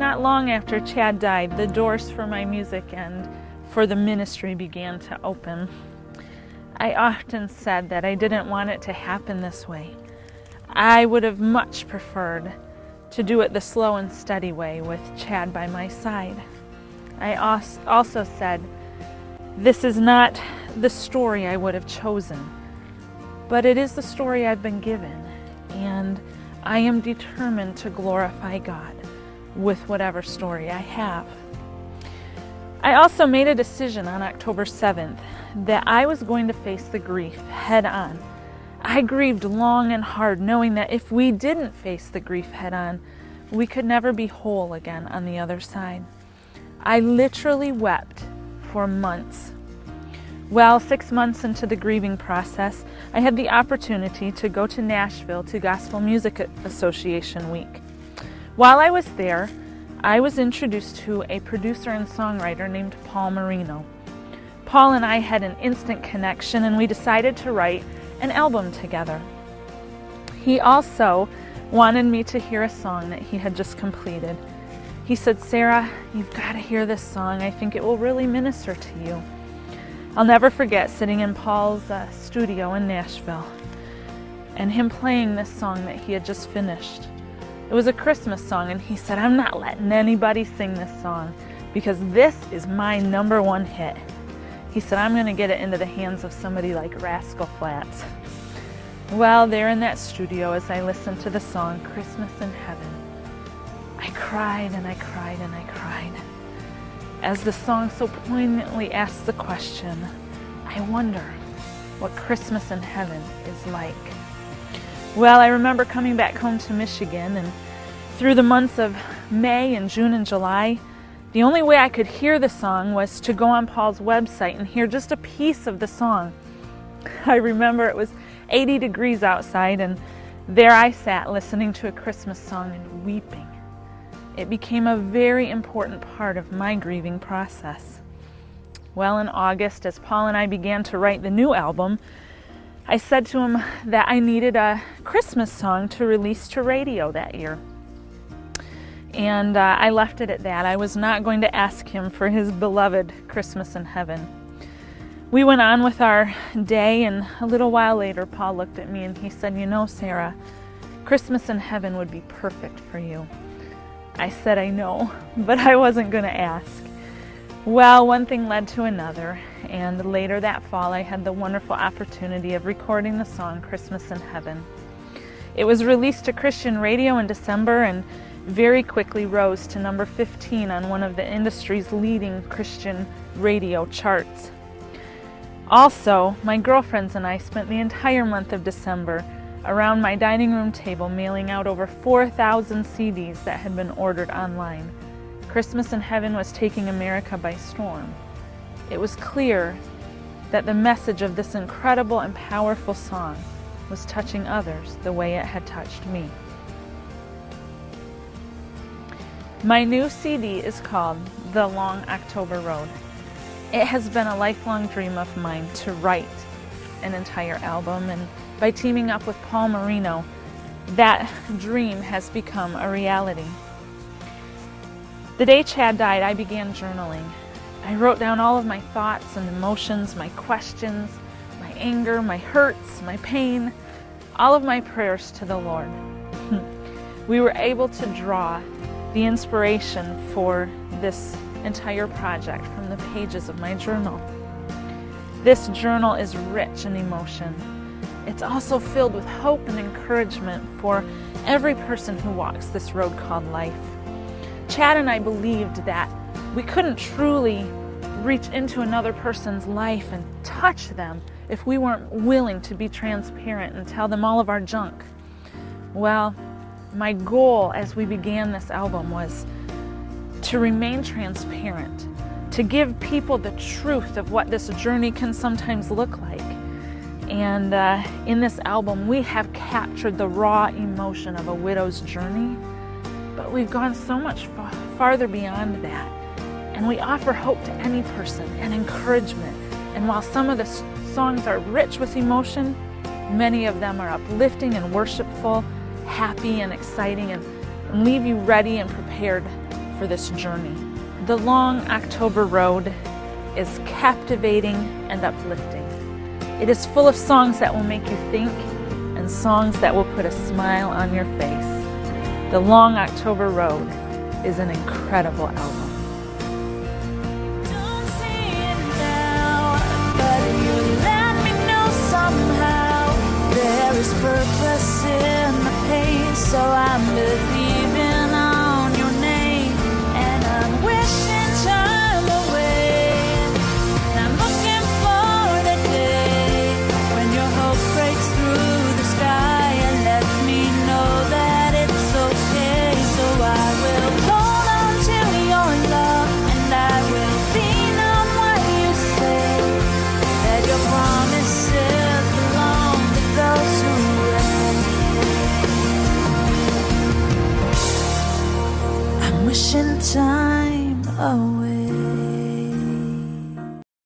Not long after Chad died, the doors for my music and for the ministry began to open. I often said that I didn't want it to happen this way. I would have much preferred to do it the slow and steady way with Chad by my side. I also said, this is not the story I would have chosen, but it is the story I've been given, and I am determined to glorify God with whatever story I have. I also made a decision on October 7th that I was going to face the grief head on. I grieved long and hard, knowing that if we didn't face the grief head on, we could never be whole again on the other side. I literally wept for months. Well, 6 months into the grieving process, I had the opportunity to go to Nashville to Gospel Music Association Week. While I was there, I was introduced to a producer and songwriter named Paul Marino. Paul and I had an instant connection, and we decided to write an album together. He also wanted me to hear a song that he had just completed. He said, "Sarah, you've got to hear this song. I think it will really minister to you." I'll never forget sitting in Paul's studio in Nashville and him playing this song that he had just finished. It was a Christmas song, and he said, "I'm not letting anybody sing this song because this is my #1 hit." He said, "I'm going to get it into the hands of somebody like Rascal Flatts." Well, there in that studio, as I listened to the song, Christmas in Heaven, I cried and I cried and I cried. As the song so poignantly asks the question, I wonder what Christmas in heaven is like. Well, I remember coming back home to Michigan, and through the months of May and June and July, the only way I could hear the song was to go on Paul's website and hear just a piece of the song. I remember it was 80 degrees outside, and there I sat listening to a Christmas song and weeping. It became a very important part of my grieving process. Well, in August, as Paul and I began to write the new album, I said to him that I needed a Christmas song to release to radio that year. And I left it at that. I was not going to ask him for his beloved Christmas in Heaven. We went on with our day, and a little while later, Paul looked at me and he said, "You know, Sarah, Christmas in Heaven would be perfect for you." I said, "I know," but I wasn't going to ask. Well, one thing led to another, and later that fall I had the wonderful opportunity of recording the song Christmas in Heaven. It was released to Christian radio in December and very quickly rose to number 15 on one of the industry's leading Christian radio charts. Also, my girlfriends and I spent the entire month of December around my dining room table mailing out over 4,000 CDs that had been ordered online. Christmas in Heaven was taking America by storm. It was clear that the message of this incredible and powerful song was touching others the way it had touched me. My new CD is called The Long October Road. It has been a lifelong dream of mine to write an entire album, and by teaming up with Paul Marino, that dream has become a reality. The day Chad died, I began journaling. I wrote down all of my thoughts and emotions, my questions, my anger, my hurts, my pain, all of my prayers to the Lord. We were able to draw the inspiration for this entire project from the pages of my journal. This journal is rich in emotion. It's also filled with hope and encouragement for every person who walks this road called life. Chad and I believed that we couldn't truly reach into another person's life and touch them if we weren't willing to be transparent and tell them all of our junk. Well, my goal as we began this album was to remain transparent, to give people the truth of what this journey can sometimes look like. And in this album, we have captured the raw emotion of a widow's journey, but we've gone so much farther beyond that. And we offer hope to any person and encouragement. And while some of the songs are rich with emotion, many of them are uplifting and worshipful, happy and exciting, and leave you ready and prepared for this journey. The long October road is captivating and uplifting. It is full of songs that will make you think and songs that will put a smile on your face. The Long October Road is an incredible album. Don't see it now, but you let me know somehow. There is purpose in the pain, so I'm believing on your name, and I'm wishing time away. And I'm looking for the day when your hope breaks through the sky and let me know that it's okay. So I will hold on to your love, and I will lean on what you say, that your promises belong to those who wait. I'm wishing time away.